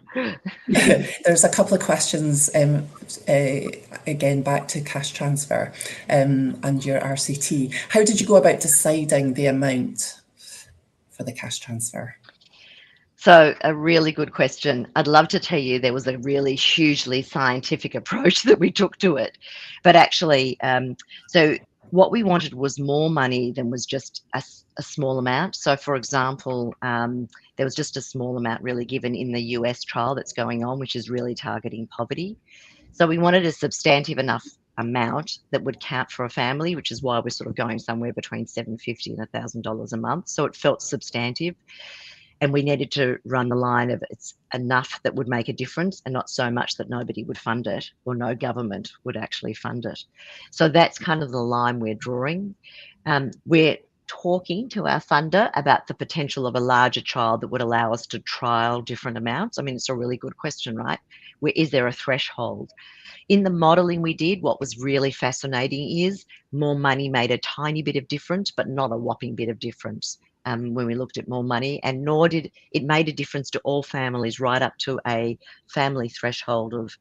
There's a couple of questions, again, back to cash transfer and your RCT. How did you go about deciding the amount for the cash transfer? So a really good question. I'd love to tell you there was a really hugely scientific approach that we took to it. But actually, so what we wanted was more money than was just a small amount. So, for example, there was just a small amount really given in the US trial that's going on, which is really targeting poverty. So we wanted a substantive enough amount that would count for a family, which is why we're sort of going somewhere between $750 and $1,000 a month. So it felt substantive. And we needed to run the line of it's enough that would make a difference and not so much that nobody would fund it or no government would actually fund it. So that's kind of the line we're drawing. We're talking to our funder about the potential of a larger child that would allow us to trial different amounts. I mean, it's a really good question, right? Is there a threshold? In the modelling we did, what was really fascinating is more money made a tiny bit of difference, but not a whopping bit of difference. When we looked at more money, and nor did it made a difference to all families right up to a family threshold of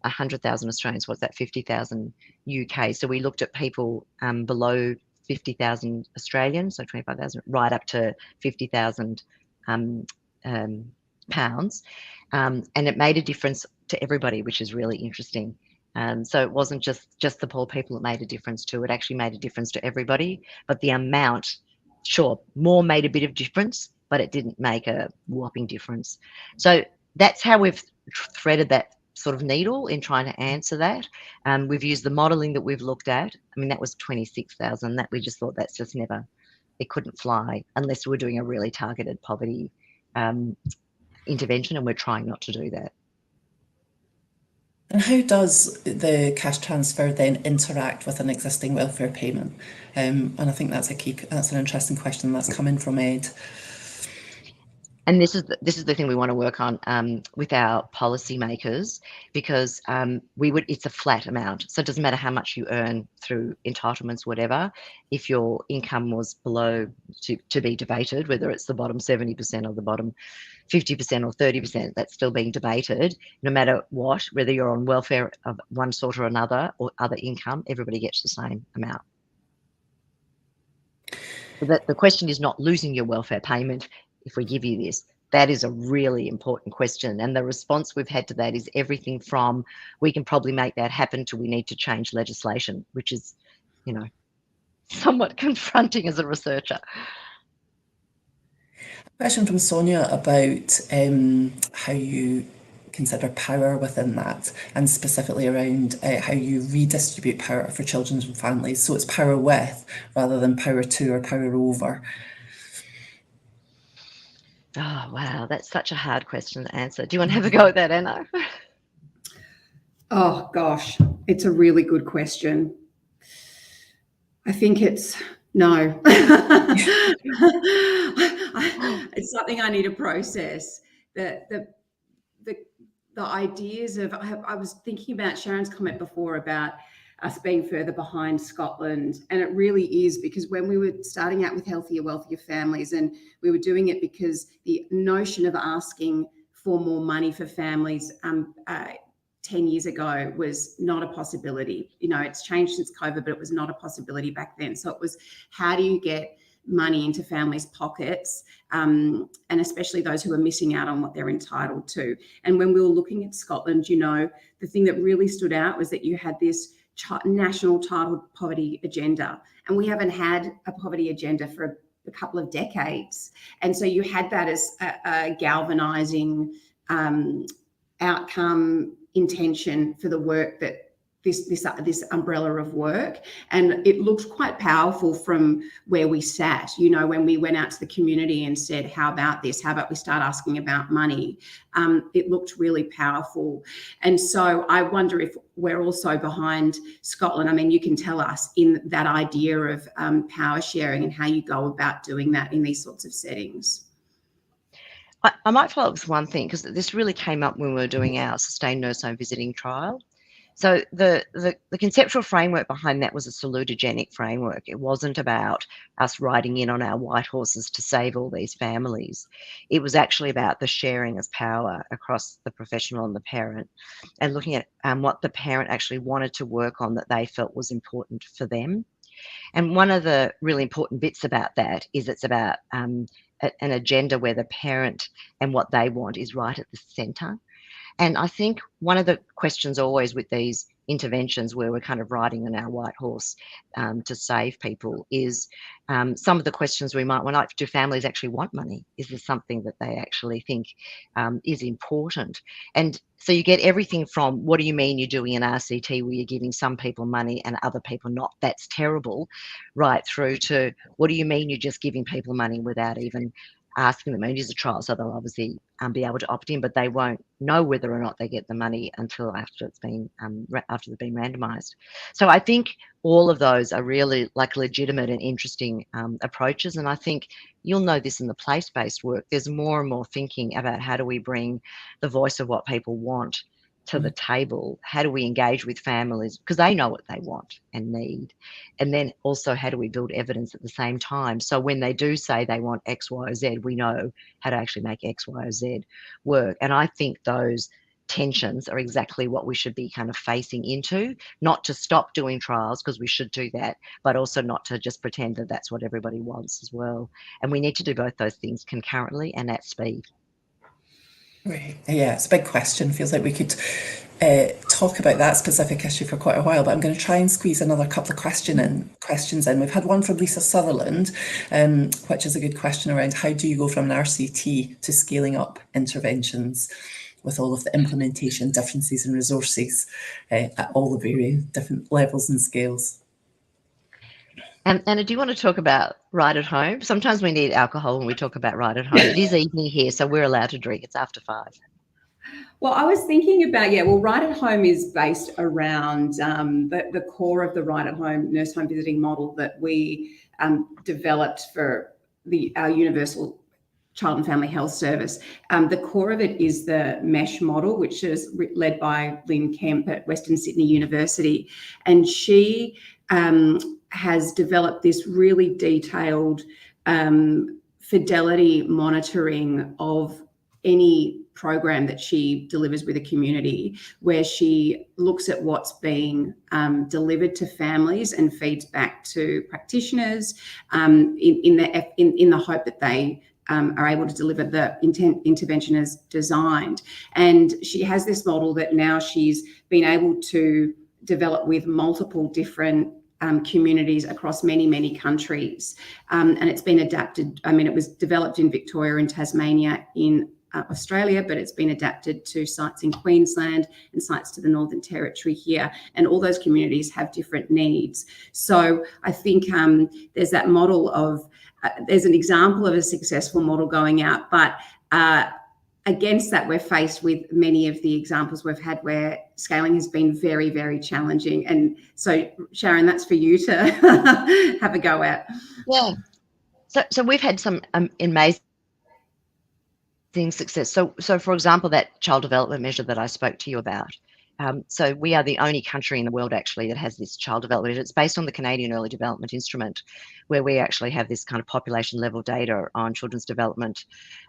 100,000 Australians. What's that? 50,000 UK. So we looked at people below 50,000 Australians, so 25,000, right up to 50,000 pounds, and it made a difference to everybody, which is really interesting. So it wasn't just the poor people it made a difference to. It actually made a difference to everybody. But the amount, sure, more made a bit of difference, but it didn't make a whopping difference. So that's how we've threaded that sort of needle in trying to answer that. We've used the modelling that we've looked at. I mean, that was 26,000. That we just thought that's just never, it couldn't fly unless we're doing a really targeted poverty intervention, and we're trying not to do that. And how does the cash transfer then interact with an existing welfare payment? And I think that's an interesting question that's come in from Ed. And this is the thing we want to work on with our policymakers, because it's a flat amount, so it doesn't matter how much you earn through entitlements, whatever. If your income was below to be debated, whether it's the bottom 70% or the bottom 50% or 30%, that's still being debated. No matter what, whether you're on welfare of one sort or another, or other income, everybody gets the same amount. So that the question is not losing your welfare payment if we give you this. That is a really important question. And the response we've had to that is everything from, we can probably make that happen, to we need to change legislation, which is, you know, somewhat confronting as a researcher. Question from Sonia about how you consider power within that, and specifically around how you redistribute power for children and families. So it's power with rather than power to or power over. Oh, wow, that's such a hard question to answer. Do you want to have a go at that, Anna? Oh, gosh, it's a really good question. I think it's no. It's something I need to process. The ideas of, I was thinking about Sharon's comment before about us being further behind Scotland, and it really is, because when we were starting out with Healthier, Wealthier Families, and we were doing it because the notion of asking for more money for families 10 years ago was not a possibility. You know, it's changed since COVID, but it was not a possibility back then. So it was, how do you get money into families' pockets, and especially those who are missing out on what they're entitled to? And when we were looking at Scotland, you know, the thing that really stood out was that you had this national childhood poverty agenda, and we haven't had a poverty agenda for a couple of decades. And so you had that as a galvanizing outcome intention for the work that this umbrella of work, and it looked quite powerful from where we sat. You know, when we went out to the community and said, how about this? How about we start asking about money? It looked really powerful. And so I wonder if we're also behind Scotland. I mean, you can tell us in that idea of power sharing and how you go about doing that in these sorts of settings. I might follow up with one thing, because this really came up when we were doing our sustained nurse home visiting trial. So the conceptual framework behind that was a salutogenic framework. It wasn't about us riding in on our white horses to save all these families. It was actually about the sharing of power across the professional and the parent, and looking at what the parent actually wanted to work on that they felt was important for them. And one of the really important bits about that is it's about an agenda where the parent and what they want is right at the centre. And I think one of the questions always with these interventions where we're kind of riding on our white horse to save people is some of the questions we might want, like, do families actually want money? Is this something that they actually think is important? And so you get everything from, what do you mean you're doing an RCT where you're giving some people money and other people not? That's terrible. Right through to, what do you mean you're just giving people money without even asking them? And it is a trial, so they'll obviously be able to opt in, but they won't know whether or not they get the money until after it's been after they've been randomised. So I think all of those are really like legitimate and interesting approaches. And I think you'll know this in the place-based work. There's more and more thinking about how do we bring the voice of what people want to the table. How do we engage with families, because they know what they want and need? And then also, how do we build evidence at the same time, so when they do say they want X, Y, or Z, we know how to actually make X, Y, or Z work. And I think those tensions are exactly what we should be kind of facing into, not to stop doing trials, because we should do that, but also not to just pretend that that's what everybody wants as well. And we need to do both those things concurrently and at speed. Right. Yeah, it's a big question. Feels like we could talk about that specific issue for quite a while, but I'm going to try and squeeze another couple of questions in. We've had one from Lisa Sutherland, which is a good question around how do you go from an RCT to scaling up interventions with all of the implementation differences and resources at all the various different levels and scales. Anna, do you want to talk about right at home? Sometimes we need alcohol when we talk about right at home. It is evening here, so we're allowed to drink. It's after 5. Well, I was thinking about, right at home is based around the core of the right at home nurse home visiting model that we developed for our universal child and family health service. The core of it is the MESH model, which is led by Lynn Kemp at Western Sydney University. And she has developed this really detailed fidelity monitoring of any program that she delivers with a community, where she looks at what's being delivered to families and feeds back to practitioners in the hope that they are able to deliver the intervention as designed. And she has this model that now she's been able to develop with multiple different communities across many, many countries. And it's been adapted. I mean, it was developed in Victoria and Tasmania in Australia, but it's been adapted to sites in Queensland and sites to the Northern Territory here. And all those communities have different needs. So I think there's that model of, there's an example of a successful model going out, but against that, we're faced with many of the examples we've had where scaling has been very, very challenging. And so, Sharon, that's for you to have a go at. Yeah. So we've had some amazing success. So for example, that child development measure that I spoke to you about. So we are the only country in the world actually that has this child development measure. It's based on the Canadian Early Development Instrument, where we actually have this kind of population level data on children's development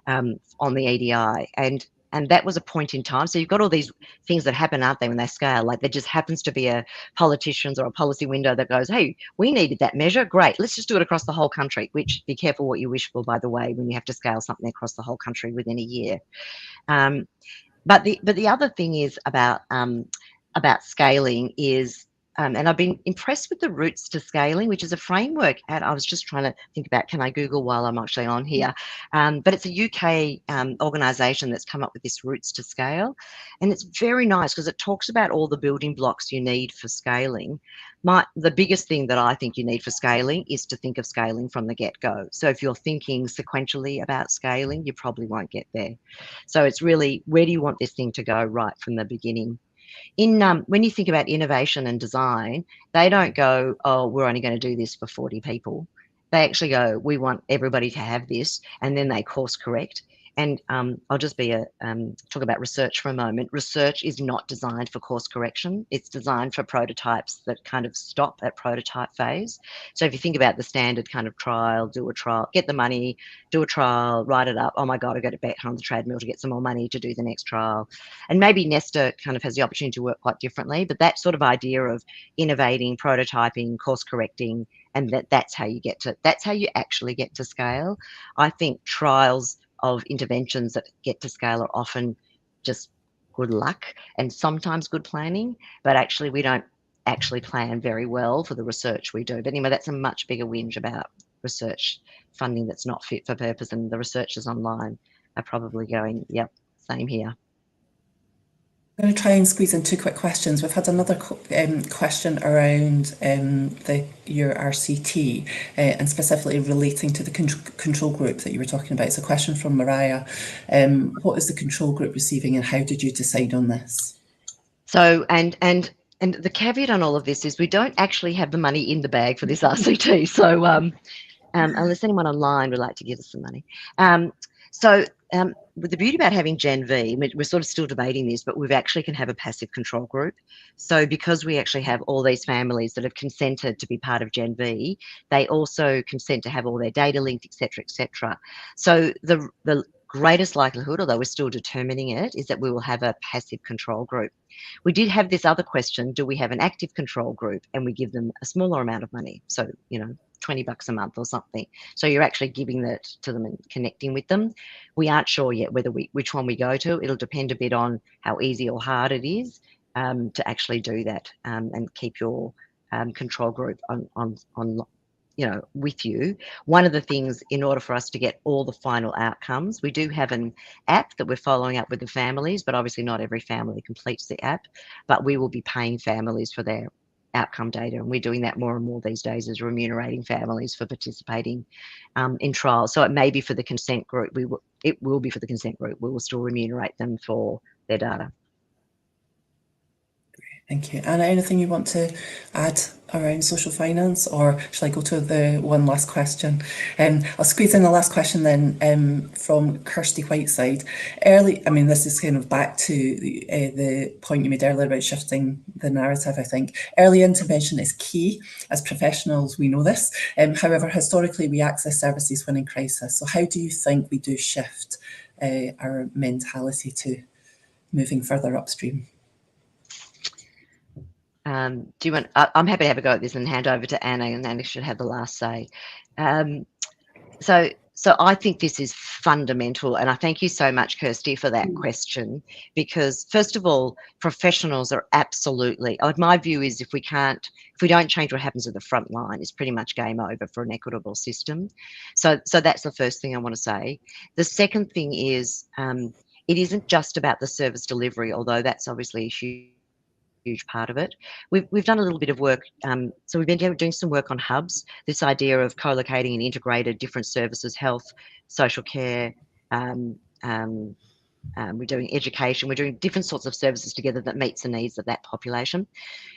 on the EDI. And that was a point in time. So you've got all these things that happen, aren't they, when they scale? Like there just happens to be a politician's or a policy window that goes, hey, we needed that measure. Great, let's just do it across the whole country, which be careful what you wish for, by the way, when you have to scale something across the whole country within a year. But the other thing is about scaling is, and I've been impressed with the Routes to Scaling, which is a framework. And I was just trying to think about, can I Google while I'm actually on here? But it's a UK organisation that's come up with this Routes to Scale. And it's very nice because it talks about all the building blocks you need for scaling. The biggest thing that I think you need for scaling is to think of scaling from the get-go. So if you're thinking sequentially about scaling, you probably won't get there. So it's really, where do you want this thing to go right from the beginning? When you think about innovation and design, they don't go, oh, we're only going to do this for 40 people. They actually go, we want everybody to have this, and then they course correct. And I'll just talk about research for a moment. Research is not designed for course correction. It's designed for prototypes that kind of stop at prototype phase. So if you think about the standard kind of trial, do a trial, get the money, do a trial, write it up. Oh my God, I got to bet on the treadmill to get some more money to do the next trial. And maybe Nesta kind of has the opportunity to work quite differently, but that sort of idea of innovating, prototyping, course correcting, and that's how you actually get to scale. I think trials of interventions that get to scale are often just good luck and sometimes good planning, but actually we don't actually plan very well for the research we do. But anyway, that's a much bigger whinge about research funding that's not fit for purpose, and the researchers online are probably going, yep, same here. I'm going to try and squeeze in 2 quick questions. We've had another question around your RCT and specifically relating to the control group that you were talking about. It's a question from Mariah. What is the control group receiving and how did you decide on this? So, and the caveat on all of this is we don't actually have the money in the bag for this RCT. So unless anyone online would like to give us some money. With the beauty about having Gen V, we're sort of still debating this, but we actually can have a passive control group. So because we actually have all these families that have consented to be part of Gen V, they also consent to have all their data linked, et cetera, et cetera. So the greatest likelihood, although we're still determining it, is that we will have a passive control group. We did have this other question, do we have an active control group, and we give them a smaller amount of money? So, you know, $20 a month or something. So you're actually giving that to them and connecting with them. We aren't sure yet which one we go to. It'll depend a bit on how easy or hard it is to actually do that and keep your control group on you know, with you. One of the things, in order for us to get all the final outcomes, we do have an app that we're following up with the families, but obviously not every family completes the app, but we will be paying families for their outcome data, and we're doing that more and more these days, is remunerating families for participating in trials. So it may be for the consent group, it will be for the consent group, we will still remunerate them for their data. Thank you. Anna, anything you want to add around social finance, or shall I go to the one last question? I'll squeeze in the last question then from Kirsty Whiteside. This is kind of back to the point you made earlier about shifting the narrative, I think. Early intervention is key. As professionals, we know this. However, historically, we access services when in crisis. So how do you think we do shift our mentality to moving further upstream? Do you want? I'm happy to have a go at this and hand over to Anna, and Anna should have the last say. So I think this is fundamental, and I thank you so much, Kirsty, for that question, because first of all, professionals are absolutely. My view is if we don't change what happens at the front line, it's pretty much game over for an equitable system. So that's the first thing I want to say. The second thing is it isn't just about the service delivery, although that's obviously a huge part of it. We've done a little bit of work. So we've been doing some work on hubs, this idea of co-locating and integrated different services, health, social care, we're doing education, we're doing different sorts of services together that meets the needs of that population.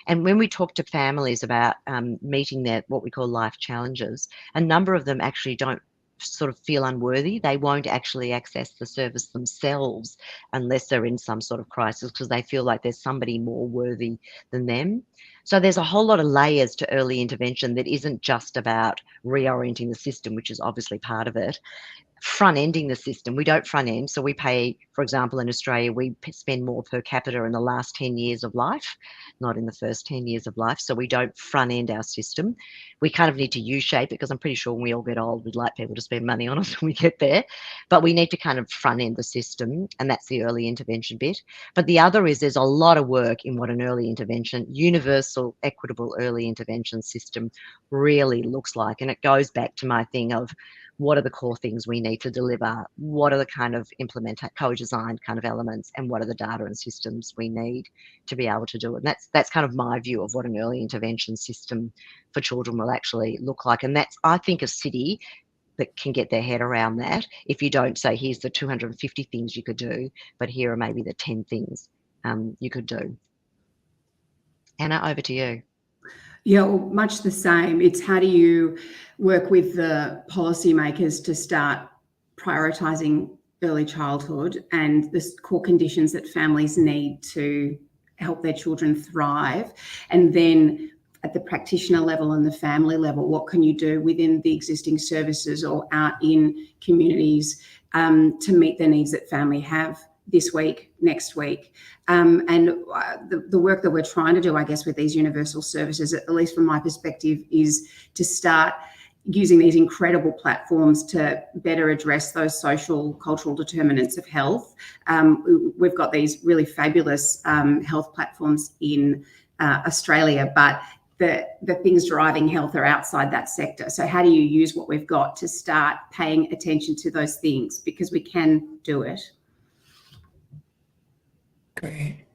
And when we talk to families about meeting their, what we call life challenges, a number of them actually don't sort of feel unworthy. They won't actually access the service themselves unless they're in some sort of crisis, because they feel like there's somebody more worthy than them. So there's a whole lot of layers to early intervention that isn't just about reorienting the system, which is obviously part of it. Front-ending the system. We don't front-end. So we pay, for example, in Australia, we spend more per capita in the last 10 years of life, not in the first 10 years of life. So we don't front-end our system. We kind of need to U-shape it, because I'm pretty sure when we all get old, we'd like people to spend money on us when we get there. But we need to kind of front-end the system, and that's the early intervention bit. But the other is there's a lot of work in what an early intervention, universal, equitable early intervention system really looks like. And it goes back to my thing of, what are the core things we need to deliver? What are the kind of co-designed kind of elements, and what are the data and systems we need to be able to do it? And that's kind of my view of what an early intervention system for children will actually look like. And that's, I think, a city that can get their head around that. If you don't say, here's the 250 things you could do, but here are maybe the 10 things you could do. Anna, over to you. Yeah, well, much the same. It's how do you work with the policymakers to start prioritising early childhood and the core conditions that families need to help their children thrive. And then at the practitioner level and the family level, what can you do within the existing services or out in communities to meet the needs that family have this week, next week. And the work that we're trying to do, I guess, with these universal services, at least from my perspective, is to start using these incredible platforms to better address those social, cultural determinants of health. We've got these really fabulous health platforms in Australia, but the things driving health are outside that sector. So how do you use what we've got to start paying attention to those things? Because we can do it. Great.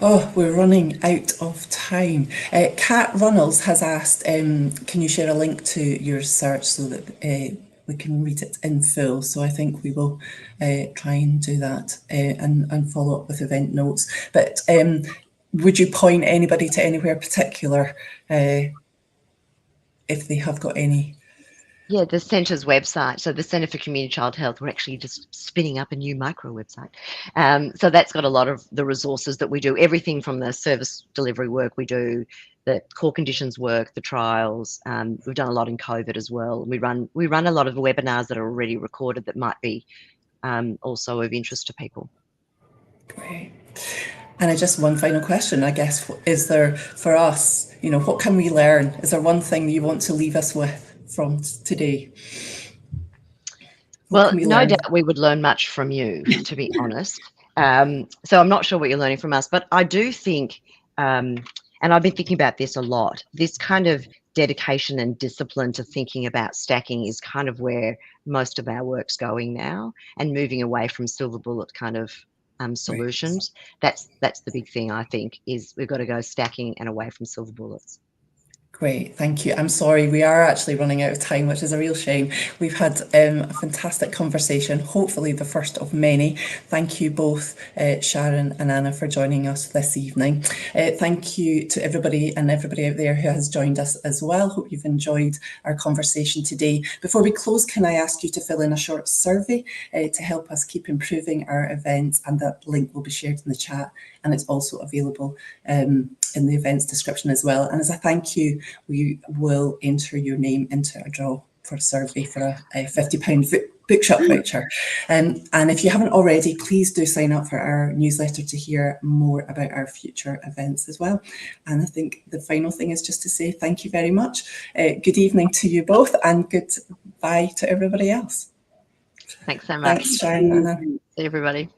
Oh, we're running out of time. Kat Runnels has asked, can you share a link to your search so that we can read it in full? So I think we will try and do that and follow up with event notes. But would you point anybody to anywhere particular if they have got any? Yeah, the Centre's website. So the Centre for Community Child Health, we're actually just spinning up a new micro website. So that's got a lot of the resources that we do, everything from the service delivery work we do, the core conditions work, the trials. We've done a lot in COVID as well. We run a lot of webinars that are already recorded that might be also of interest to people. Great. And just one final question, I guess, is there for us, what can we learn? Is there one thing you want to leave us with from today? Well, no doubt we would learn much from you, to be honest. So I'm not sure what you're learning from us, but I do think, and I've been thinking about this a lot, this kind of dedication and discipline to thinking about stacking is kind of where most of our work's going now, and moving away from silver bullet kind of solutions. Right. That's the big thing, I think, is we've got to go stacking and away from silver bullets. Great, thank you. I'm sorry, we are actually running out of time, which is a real shame. We've had a fantastic conversation, hopefully the first of many. Thank you both, Sharon and Anna, for joining us this evening. Thank you to everybody and everybody out there who has joined us as well. Hope you've enjoyed our conversation today. Before we close, can I ask you to fill in a short survey to help us keep improving our events, and that link will be shared in the chat, and it's also available in the events description as well. And as a thank you, we will enter your name into a draw for a survey for a £50 bookshop voucher. And if you haven't already, please do sign up for our newsletter to hear more about our future events as well. And I think the final thing is just to say thank you very much. Good evening to you both, and goodbye to everybody else. Thanks so much. Thanks, Sharon and Anna. See everybody.